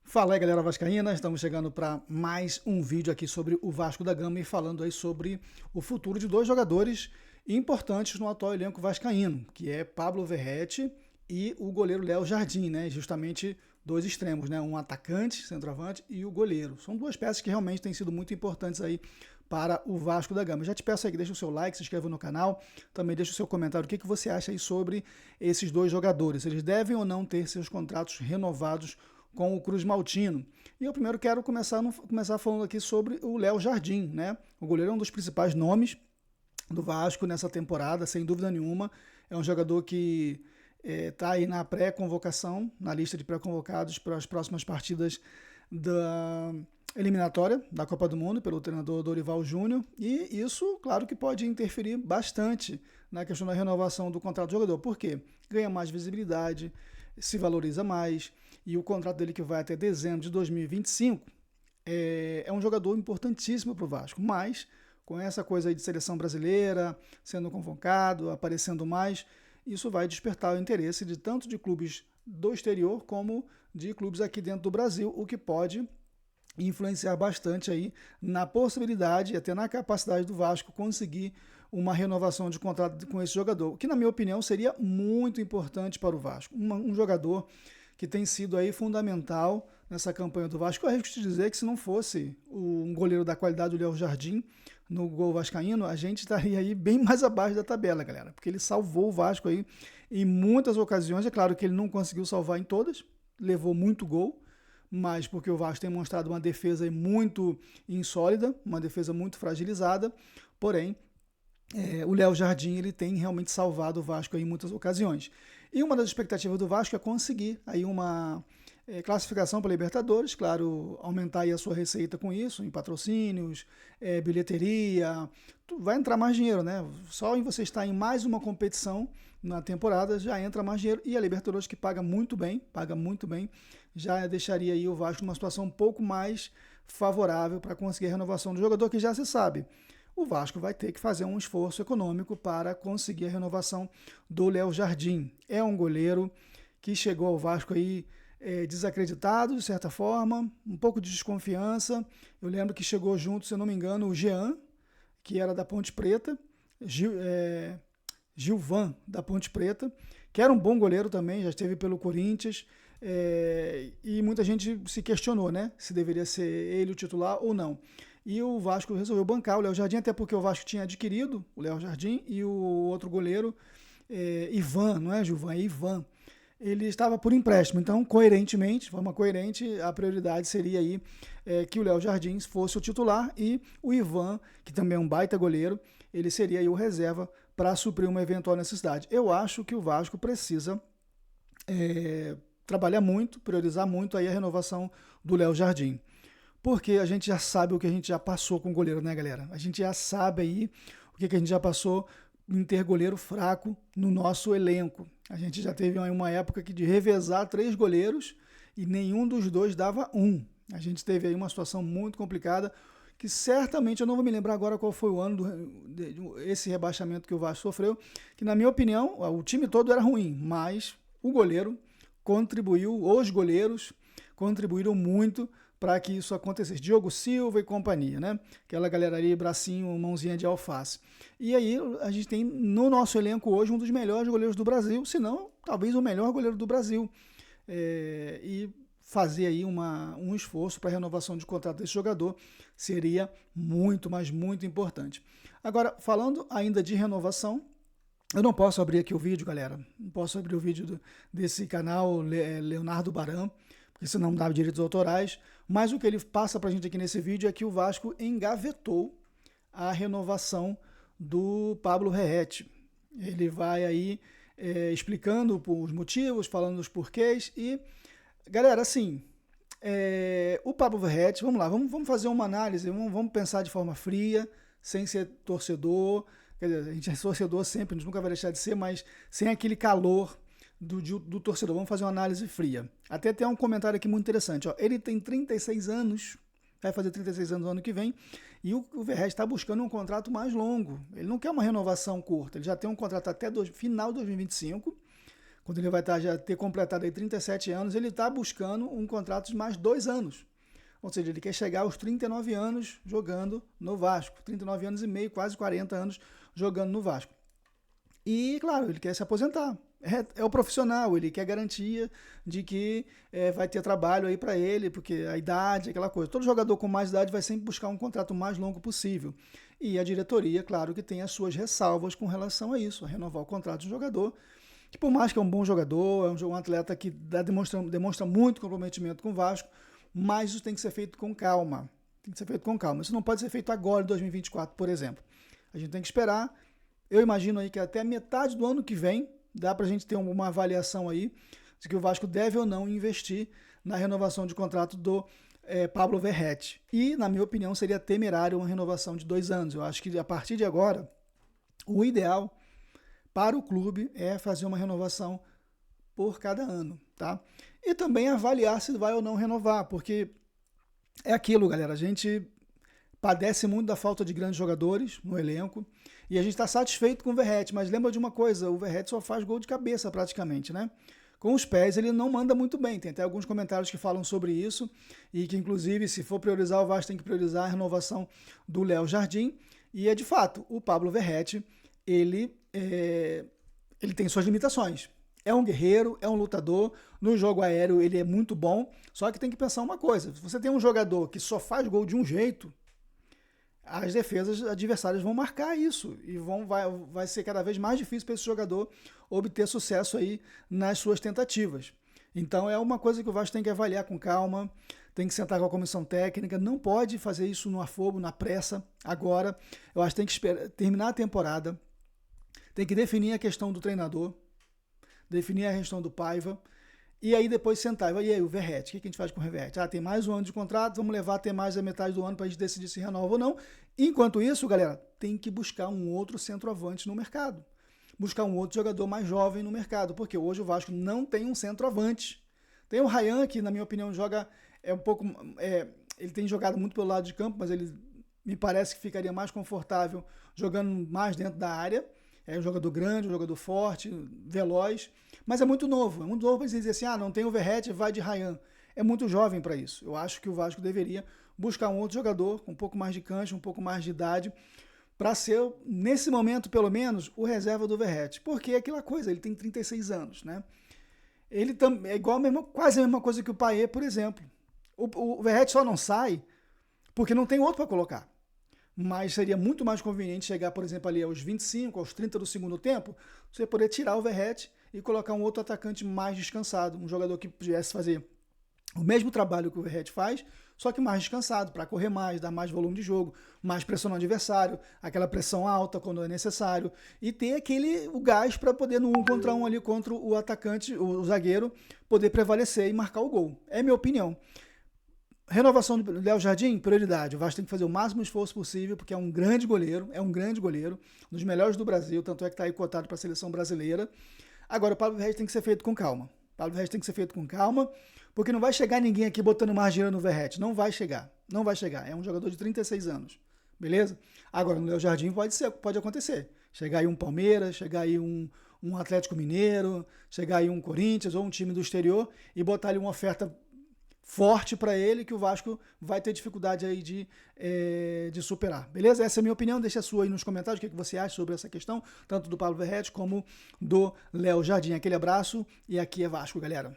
Fala aí, galera vascaína, estamos chegando para mais um vídeo aqui sobre o Vasco da Gama e falando aí sobre o futuro de dois jogadores importantes no atual elenco vascaíno, que é Pablo Verratti e o goleiro Léo Jardim, né? Justamente dois extremos, né? Um atacante, centroavante e o goleiro. São duas peças que realmente têm sido muito importantes aí para o Vasco da Gama. Eu já te peço aí que deixa o seu like, se inscreva no canal, também deixa o seu comentário, o que você acha aí sobre esses dois jogadores. Eles devem ou não ter seus contratos renovados com o Cruz Maltino. E eu primeiro quero começar falando aqui sobre o Léo Jardim, né? O goleiro é um dos principais nomes do Vasco nessa temporada, sem dúvida nenhuma. É um jogador que está aí na pré-convocação, na lista de pré-convocados para as próximas partidas da eliminatória da Copa do Mundo pelo treinador Dorival Júnior, e isso, claro que pode interferir bastante na questão da renovação do contrato do jogador, porque ganha mais visibilidade, se valoriza mais, e o contrato dele que vai até dezembro de 2025 é um jogador importantíssimo para o Vasco, mas com essa coisa aí de seleção brasileira, sendo convocado, aparecendo mais, isso vai despertar o interesse de tanto de clubes do exterior como de clubes aqui dentro do Brasil, o que pode influenciar bastante aí na possibilidade e até na capacidade do Vasco conseguir uma renovação de contrato com esse jogador, que na minha opinião seria muito importante para o Vasco. Um jogador que tem sido aí fundamental nessa campanha do Vasco. Eu arrisco te dizer que se não fosse um goleiro da qualidade do Léo Jardim no gol vascaíno, a gente estaria aí bem mais abaixo da tabela, galera, porque ele salvou o Vasco aí em muitas ocasiões. É claro que ele não conseguiu salvar em todas, levou muito gol, mas porque o Vasco tem mostrado uma defesa muito insólida, uma defesa muito fragilizada, porém o Léo Jardim ele tem realmente salvado o Vasco em muitas ocasiões. E uma das expectativas do Vasco é conseguir aí uma classificação para a Libertadores, claro, aumentar aí a sua receita com isso, em patrocínios, bilheteria, vai entrar mais dinheiro, né? Só em você estar em mais uma competição na temporada já entra mais dinheiro, e a Libertadores, que paga muito bem, já deixaria aí o Vasco numa situação um pouco mais favorável para conseguir a renovação do jogador, que já se sabe. O Vasco vai ter que fazer um esforço econômico para conseguir a renovação do Léo Jardim. É um goleiro que chegou ao Vasco aí desacreditado, de certa forma, um pouco de desconfiança. Eu lembro que chegou junto, se eu não me engano, o Jean, que era da Ponte Preta, Gilvan, da Ponte Preta, que era um bom goleiro também, já esteve pelo Corinthians, e muita gente se questionou, né, se deveria ser ele o titular ou não. E o Vasco resolveu bancar o Léo Jardim, até porque o Vasco tinha adquirido o Léo Jardim e o outro goleiro, Ivan, não é Gilvan, é Ivan, ele estava por empréstimo. Então, coerentemente, de forma coerente, a prioridade seria aí que o Léo Jardim fosse o titular e o Ivan, que também é um baita goleiro, ele seria aí o reserva para suprir uma eventual necessidade. Eu acho que o Vasco precisa trabalhar muito, priorizar muito aí a renovação do Léo Jardim. Porque a gente já sabe o que a gente já passou com o goleiro, né, galera? A gente já sabe aí o que a gente já passou em ter goleiro fraco no nosso elenco. A gente já teve uma época que de revezar 3 goleiros e nenhum dos dois dava um. A gente teve aí uma situação muito complicada, que certamente, eu não vou me lembrar agora qual foi o ano esse rebaixamento que o Vasco sofreu, que na minha opinião o time todo era ruim, mas o goleiro contribuiu, os goleiros contribuíram muito para que isso acontecesse. Diogo Silva e companhia, né? Aquela galera ali, bracinho, mãozinha de alface. E aí a gente tem no nosso elenco hoje um dos melhores goleiros do Brasil, se não, talvez o melhor goleiro do Brasil. E fazer aí um esforço para a renovação de contrato desse jogador seria muito, mas muito importante. Agora, falando ainda de renovação, eu não posso abrir aqui o vídeo, galera. Não posso abrir o vídeo desse canal, Leonardo Baran, porque senão não dá direitos autorais. Mas o que ele passa para a gente aqui nesse vídeo é que o Vasco engavetou a renovação do Pablo Verratti. Ele vai aí explicando os motivos, falando os porquês. E, galera, assim, o Pablo Verratti, vamos lá, vamos fazer uma análise, vamos pensar de forma fria, sem ser torcedor. Quer dizer, a gente é torcedor sempre, a gente nunca vai deixar de ser, mas sem aquele calor do torcedor. Vamos fazer uma análise fria. Até tem um comentário aqui muito interessante. Ó. Ele tem 36 anos, vai fazer 36 anos no ano que vem, e o Verratti está buscando um contrato mais longo. Ele não quer uma renovação curta, ele já tem um contrato até final de 2025, quando ele vai já ter completado aí 37 anos, ele está buscando um contrato de mais 2 anos. Ou seja, ele quer chegar aos 39 anos jogando no Vasco. 39 anos e meio, quase 40 anos jogando no Vasco. E, claro, ele quer se aposentar. É o profissional, ele quer garantia de que vai ter trabalho aí para ele, porque a idade, aquela coisa. Todo jogador com mais idade vai sempre buscar um contrato mais longo possível. E a diretoria, claro, que tem as suas ressalvas com relação a isso, a renovar o contrato do jogador, que por mais que é um bom jogador, é um atleta que demonstra muito comprometimento com o Vasco, mas isso tem que ser feito com calma. Tem que ser feito com calma. Isso não pode ser feito agora, em 2024, por exemplo. A gente tem que esperar. Eu imagino aí que até metade do ano que vem dá para a gente ter uma avaliação aí de que o Vasco deve ou não investir na renovação de contrato do Pablo Verratti. E, na minha opinião, seria temerário uma renovação de 2 anos. Eu acho que a partir de agora, o ideal para o clube é fazer uma renovação por cada ano, tá? E também avaliar se vai ou não renovar, porque é aquilo, galera, a gente padece muito da falta de grandes jogadores no elenco e a gente está satisfeito com o Verratti, mas lembra de uma coisa, o Verratti só faz gol de cabeça praticamente, né? Com os pés ele não manda muito bem, tem até alguns comentários que falam sobre isso e que inclusive se for priorizar o Vasco tem que priorizar a renovação do Léo Jardim e é de fato, o Pablo Verratti, ele tem suas limitações. É um guerreiro, é um lutador, no jogo aéreo ele é muito bom, só que tem que pensar uma coisa, se você tem um jogador que só faz gol de um jeito, as defesas adversárias vão marcar isso e vai ser cada vez mais difícil para esse jogador obter sucesso aí nas suas tentativas. Então é uma coisa que o Vasco tem que avaliar com calma, tem que sentar com a comissão técnica, não pode fazer isso no afogo, na pressa, agora. Eu acho que tem que esperar, terminar a temporada, tem que definir a questão do treinador, definir a questão do Paiva, e aí depois sentar. E aí, o Verratti, o que a gente faz com o Verratti? Tem mais um ano de contrato, vamos levar até mais da metade do ano para a gente decidir se renova ou não. Enquanto isso, galera, tem que buscar um outro centroavante no mercado. Buscar um outro jogador mais jovem no mercado, porque hoje o Vasco não tem um centroavante. Tem o Ryan, que na minha opinião joga ele tem jogado muito pelo lado de campo, mas ele me parece que ficaria mais confortável jogando mais dentro da área. É um jogador grande, um jogador forte, veloz, mas é muito novo para dizer assim, não tem o Verratti, vai de Ryan. É muito jovem para isso. Eu acho que o Vasco deveria buscar um outro jogador com um pouco mais de cancha, um pouco mais de idade, para ser, nesse momento pelo menos, o reserva do Verratti. Porque é aquela coisa, ele tem 36 anos, né? Ele é igual quase a mesma coisa que o Payet, por exemplo. O Verratti só não sai porque não tem outro para colocar. Mas seria muito mais conveniente chegar, por exemplo, ali aos 25, aos 30 do segundo tempo, você poder tirar o Verratti e colocar um outro atacante mais descansado, um jogador que pudesse fazer o mesmo trabalho que o Verratti faz, só que mais descansado, para correr mais, dar mais volume de jogo, mais pressão no adversário, aquela pressão alta quando é necessário, e ter o gás para poder no 1 contra 1 ali contra o atacante, o zagueiro, poder prevalecer e marcar o gol. É minha opinião. Renovação do Léo Jardim, prioridade. O Vasco tem que fazer o máximo esforço possível, porque é um grande goleiro, um dos melhores do Brasil, tanto é que está aí cotado para a seleção brasileira. Agora, o Pablo Verratti tem que ser feito com calma. Porque não vai chegar ninguém aqui botando mais dinheiro no Verratti. Não vai chegar. É um jogador de 36 anos. Beleza? Agora, no Léo Jardim pode acontecer. Chegar aí um Palmeiras, chegar aí um Atlético Mineiro, chegar aí um Corinthians ou um time do exterior e botar ali uma oferta forte para ele, que o Vasco vai ter dificuldade aí de superar. Beleza? Essa é a minha opinião. Deixa a sua aí nos comentários, o que você acha sobre essa questão, tanto do Pablo Verratti como do Léo Jardim. Aquele abraço e aqui é Vasco, galera.